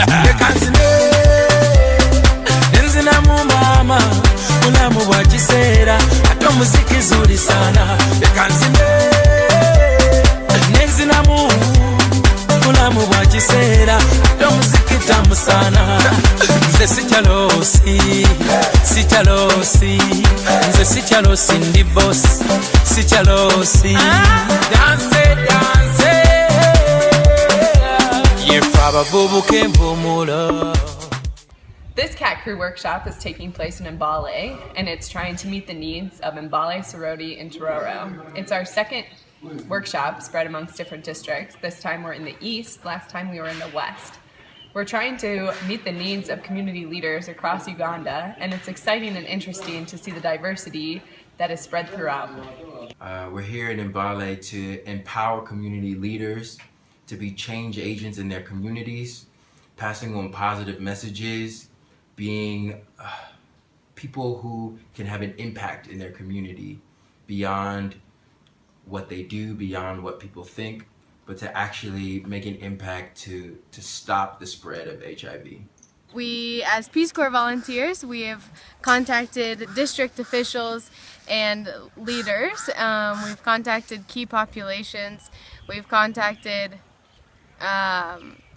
Yekanzine Nenzina mu mama Mulamu wa kisera Ato muziki zuri sana Yekanzine Nenzina mu Mulamu wa kisera Ato muziki tamu sana Nze sichalosi Nze sichalosi ndi boss Sichalosi Dance This Cat Crew workshop is taking place in Mbale, and it's trying to meet the needs of Mbale, Soroti, and Tororo. It's our second workshop spread amongst different districts. This time we're in the east, last time we were in the west. We're trying to meet the needs of community leaders across Uganda, and it's exciting and interesting to see the diversity that is spread throughout. We're here in Mbale to empower community leaders to be change agents in their communities, passing on positive messages, being people who can have an impact in their community beyond what they do, beyond what people think, but to actually make an impact to stop the spread of HIV. We, as Peace Corps volunteers, we have contacted district officials and leaders. We've contacted key populations. We've contacted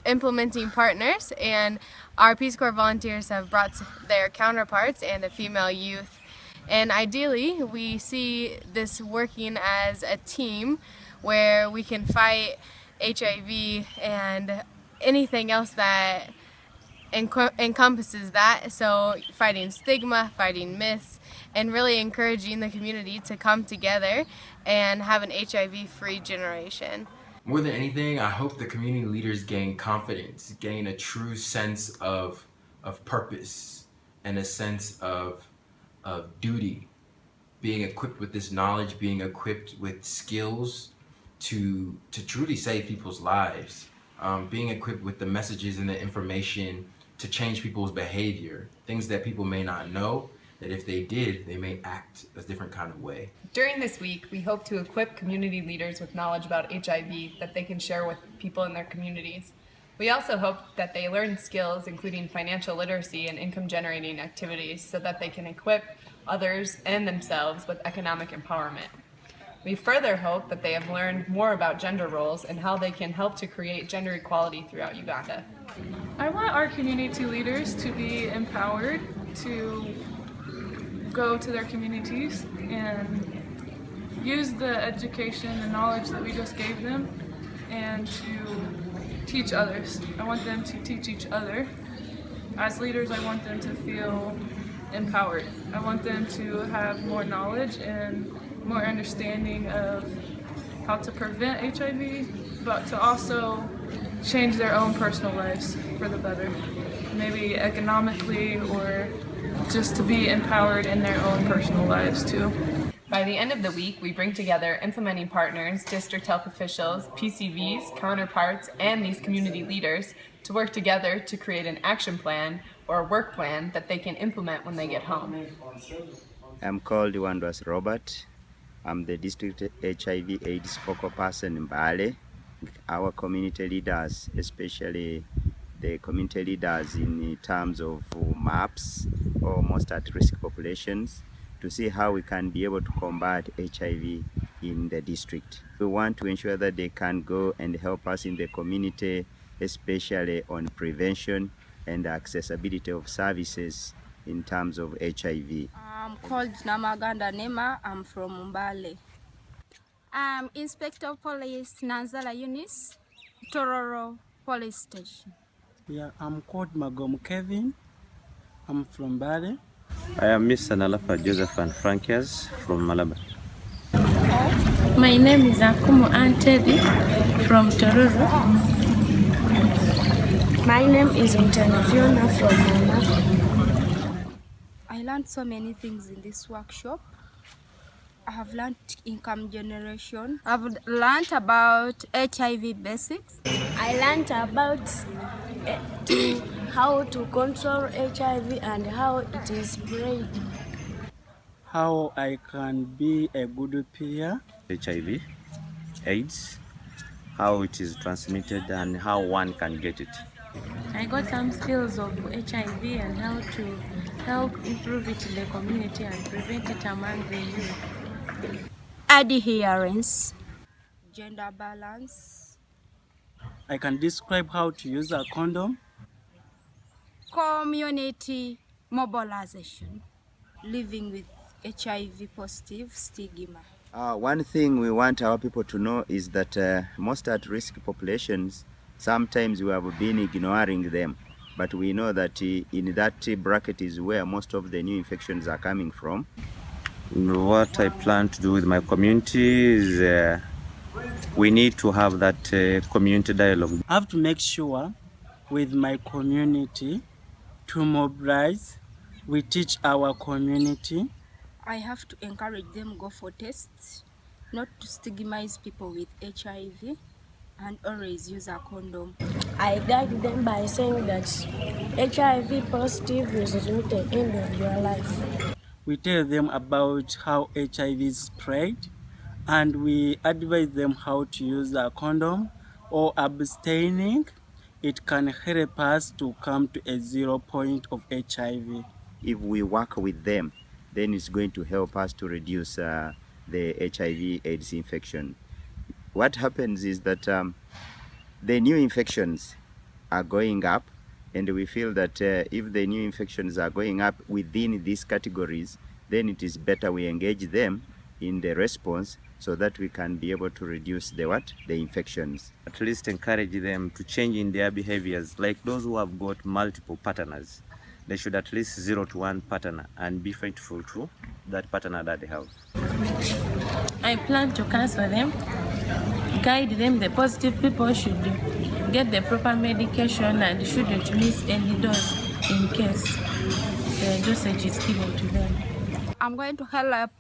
implementing partners, and our Peace Corps volunteers have brought their counterparts and a female youth. And ideally, we see this working as a team where we can fight HIV and anything else that encompasses that. So fighting stigma, fighting myths, and really encouraging the community to come together and have an HIV-free generation. More than anything, I hope the community leaders gain confidence, gain a true sense of purpose and a sense of duty, being equipped with this knowledge, being equipped with skills to truly save people's lives, being equipped with the messages and the information to change people's behavior, things that people may not know, that if they did, they may act a different kind of way. During this week, we hope to equip community leaders with knowledge about HIV that they can share with people in their communities. We also hope that they learn skills including financial literacy and income generating activities so that they can equip others and themselves with economic empowerment. We further hope that they have learned more about gender roles and how they can help to create gender equality throughout Uganda. I want our community leaders to be empowered to go to their communities and use the education and knowledge that we just gave them and to teach others. I want them to teach each other. As leaders, I want them to feel empowered. I want them to have more knowledge and more understanding of how to prevent HIV, but to also change their own personal lives for the better, maybe economically or just to be empowered in their own personal lives too. By the end of the week, we bring together implementing partners, district health officials, PCVs, counterparts, and these community leaders to work together to create an action plan or a work plan that they can implement when they get home. I'm called Wandwas Robert. I'm the district HIV/AIDS focal person in Mbale. Our community leaders, especially the community leaders in terms of MAPS or most at-risk populations, to see how we can be able to combat HIV in the district. We want to ensure that they can go and help us in the community, especially on prevention and accessibility of services in terms of HIV. I'm called Namaganda Nema. I'm from Mbale. I'm Inspector of Police Nanzala Eunice, Tororo Police Station. Yeah, I'm called Magom Kevin. I'm from Mbale. I am Mr. Nalapa Joseph and Frankias from Malaba. My name is Akumu Antebi from Tororo. My name is Intana Fiona from Malaba. I learned so many things in this workshop. I have learned income generation. I've learned about HIV basics. I learned about how to control HIV and how it is spread. How I can be a good peer. HIV, AIDS, how it is transmitted and how one can get it. I got some skills of HIV and how to help improve it in the community and prevent it among the youth. Adherence. Gender balance. I can describe how to use a condom. Community mobilization. Living with HIV positive stigma. One thing we want our people to know is that most at-risk populations, sometimes we have been ignoring them. But we know that in that bracket is where most of the new infections are coming from. What I plan to do with my community is we need to have that community dialogue. I have to make sure with my community to mobilize. We teach our community. I have to encourage them go for tests, not to stigmatize people with HIV, and always use a condom. I guide them by saying that HIV positive is not the end of your life. We tell them about how HIV is spread, and we advise them how to use a condom or abstaining. It can help us to come to a 0 point of HIV. If we work with them, then it's going to help us to reduce the HIV/AIDS infection. What happens is that the new infections are going up, and we feel that if the new infections are going up within these categories, then it is better we engage them in the response so that we can be able to reduce the infections. At least encourage them to change in their behaviors, like those who have got multiple partners. They should at least 0 to 1 partner and be faithful to that partner that they have. I plan to counsel them, guide them. The positive people should get the proper medication and shouldn't miss any dose in case the dosage is given to them. I'm going to help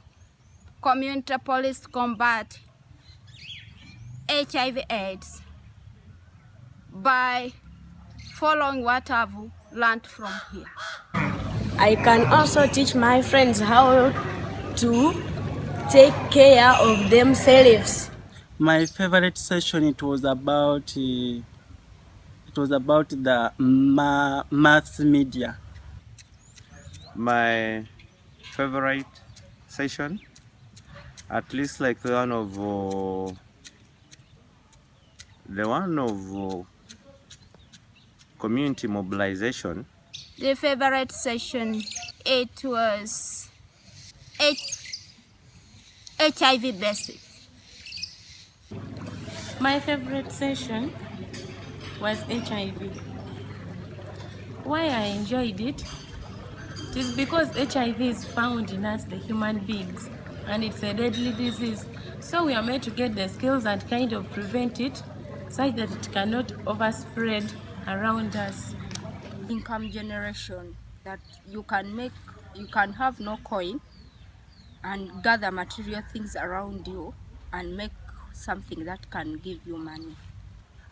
community police combat HIV/AIDS by following what I've learned from here. I can also teach my friends how to take care of themselves. My favorite session, it was about the mass media. My favorite session, at least like the one of community mobilization. The favorite session, it was HIV basics. My favorite session was HIV. Why I enjoyed it? It is because HIV is found in us, the human beings, and it's a deadly disease. So we are made to get the skills and kind of prevent it such that it cannot overspread around us. Income generation, that you can have no coin and gather material things around you and make something that can give you money.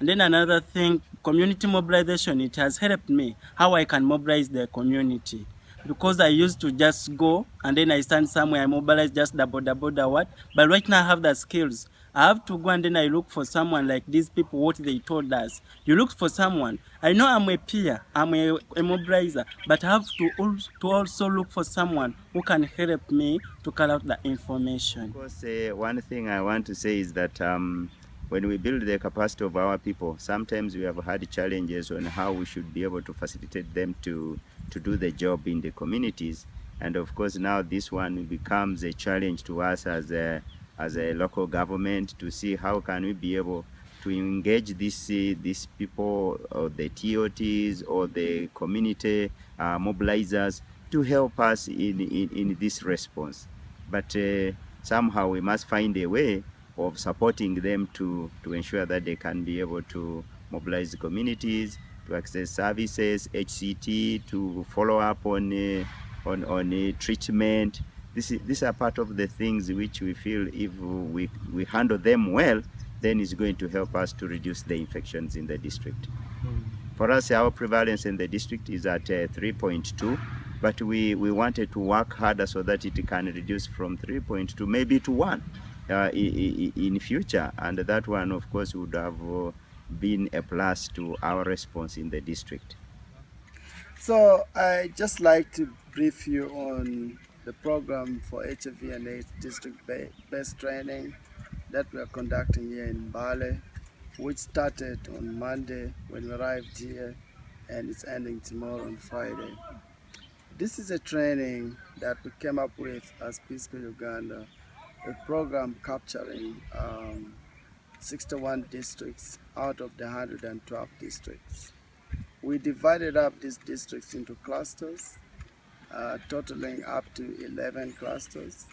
And then another thing, community mobilization, it has helped me how I can mobilize the community. Because I used to just go and then I stand somewhere, I mobilize just the border what. But right now I have the skills. I have to go and then I look for someone like these people, what they told us. You look for someone. I know I'm a peer, I'm a mobilizer, but I have to also look for someone who can help me to cut out the information. Of course, one thing I want to say is that when we build the capacity of our people, sometimes we have had challenges on how we should be able to facilitate them to do the job in the communities. And of course, now this one becomes a challenge to us as a local government to see how can we be able to engage these people, or the TOTs or the community mobilizers to help us in this response. But somehow we must find a way of supporting them to ensure that they can be able to mobilize the communities, to access services, HCT, to follow up on treatment. These are part of the things which we feel if we handle them well, then it's going to help us to reduce the infections in the district. For us, our prevalence in the district is at 3.2, but we wanted to work harder so that it can reduce from 3.2 maybe to 1 in future, and that one of course would have been a plus to our response in the district. So I just like to brief you on the program for HIV and AIDS district-based training that we are conducting here in Mbale, which started on Monday when we arrived here and it's ending tomorrow on Friday. This is a training that we came up with as Peace Corps Uganda, a program capturing 61 districts out of the 112 districts. We divided up these districts into clusters, totaling up to 11 clusters,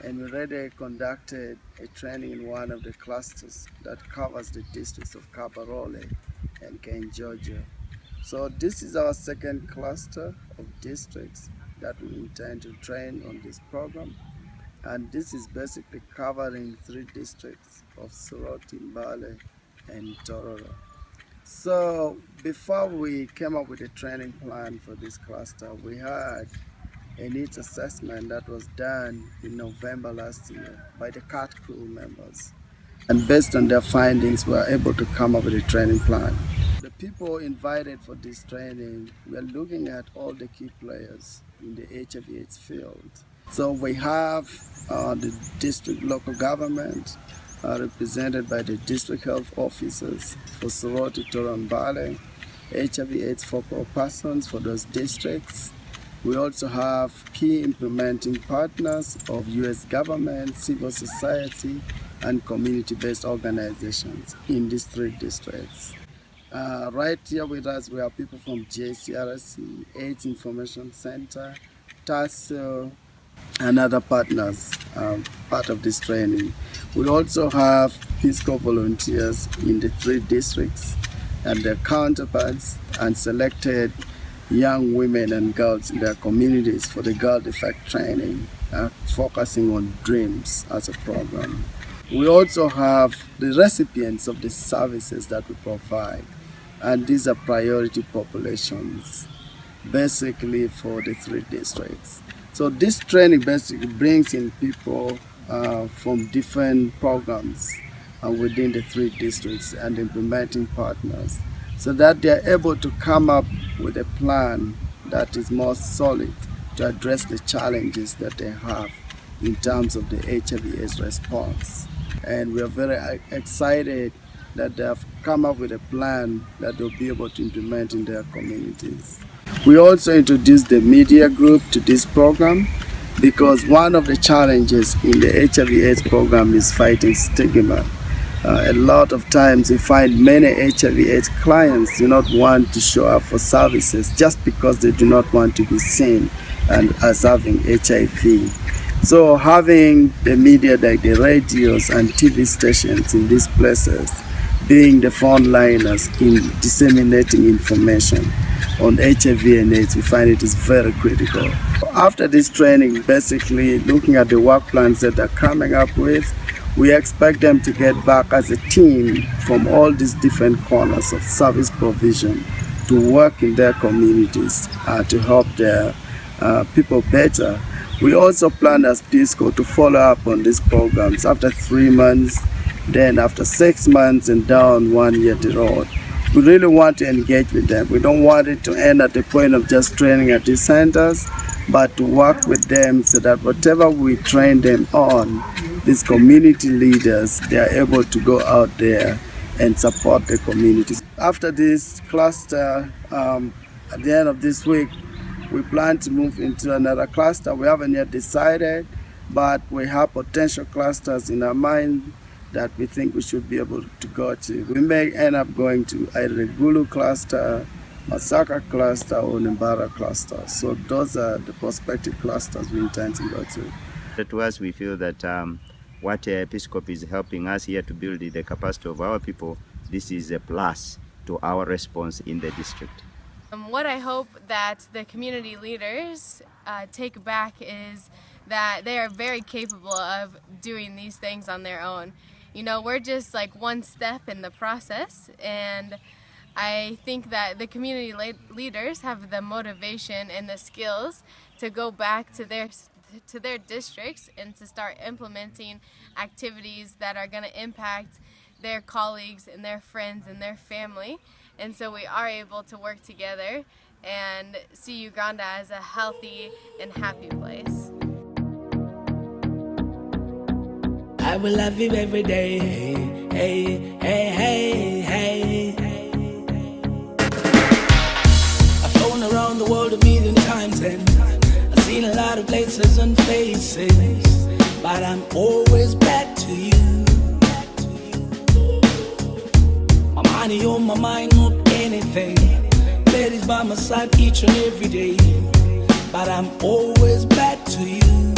and we already conducted a training in one of the clusters that covers the districts of Kabarole and Kane, Georgia. So this is our second cluster of districts that we intend to train on this program, and this is basically covering 3 districts of Soroti, Mbale, and Tororo. So before we came up with a training plan for this cluster, we had a needs assessment that was done in November last year by the CAT crew members. And based on their findings, we were able to come up with a training plan. The people invited for this training, we are looking at all the key players in the HIV/AIDS field. So we have the district local government, represented by the district health officers for Soroti, Toro, and Mbale, HIV/AIDS focal persons for those districts. We also have key implementing partners of U.S. government, civil society, and community-based organizations in these 3 districts. Right here with us, we have people from JCRC, AIDS Information Center, TASO, and other partners part of this training. We also have Peace Corps volunteers in the 3 districts and their counterparts, and selected young women and girls in their communities for the Girl Effect training, focusing on dreams as a program. We also have the recipients of the services that we provide, and these are priority populations, basically for the 3 districts. So this training basically brings in people from different programs within the 3 districts and implementing partners, so that they are able to come up with a plan that is more solid to address the challenges that they have in terms of the HIV/AIDS response. And we are very excited that they have come up with a plan that they'll be able to implement in their communities. We also introduced the media group to this program because one of the challenges in the HIV/AIDS program is fighting stigma. A lot of times we find many HIV/AIDS clients do not want to show up for services just because they do not want to be seen as having HIV. So having the media like the radios and TV stations in these places being the frontliners in disseminating information on HIV and AIDS, we find it is very critical. After this training, basically looking at the work plans that they're coming up with, we expect them to get back as a team from all these different corners of service provision to work in their communities to help their people better. We also plan as Peace Corps to follow up on these programs after 3 months, then after 6 months, and down 1 year the road. We really want to engage with them. We don't want it to end at the point of just training at these centers, but to work with them so that whatever we train them on, these community leaders, they are able to go out there and support the communities. After this cluster, at the end of this week, we plan to move into another cluster. We haven't yet decided, but we have potential clusters in our mind that we think we should be able to go to. We may end up going to either the Gulu cluster, Masaka cluster, or Nimbara cluster. So those are the prospective clusters we intend to go to. To us, we feel that what Peace Corps is helping us here to build the capacity of our people, this is a plus to our response in the district. What I hope that the community leaders take back is that they are very capable of doing these things on their own. You know, we're just like one step in the process, and I think that the community leaders have the motivation and the skills to go back to their districts and to start implementing activities that are going to impact their colleagues and their friends and their family. And so we are able to work together and see Uganda as a healthy and happy place. I will love you every day. Hey, hey, hey, hey. I've flown around the world a million times and I've seen a lot of places and faces, but I'm always back to you. My money on my mind, not anything. Ladies by my side each and every day, but I'm always back to you.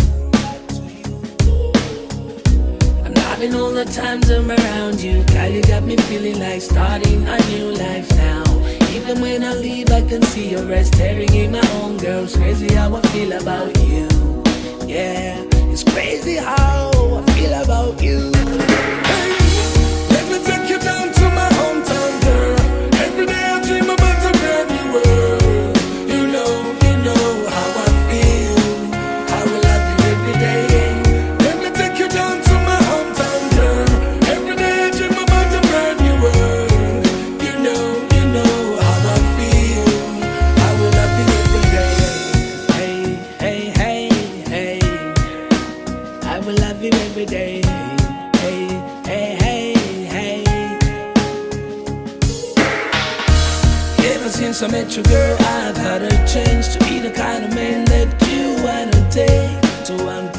I'm loving all the times I'm around you. Girl, you got me feeling like starting a new life now. Even when I leave, I can see your eyes staring in my own. Girl, it's crazy how I feel about you. Yeah, it's crazy how I feel about you. Hey, let me take you down to my hometown, girl. Every day I dream about a brand new world. You know how I feel. I will love you every day. Let me take you down to my hometown, girl. Every day I dream about a brand new world. You know how I feel. I will love you every day. Hey, hey, hey, hey. I will love you every day. Hey, hey, hey, hey. Ever since I met you, girl, I've had a change to be the kind of man that you wanna take. So I'm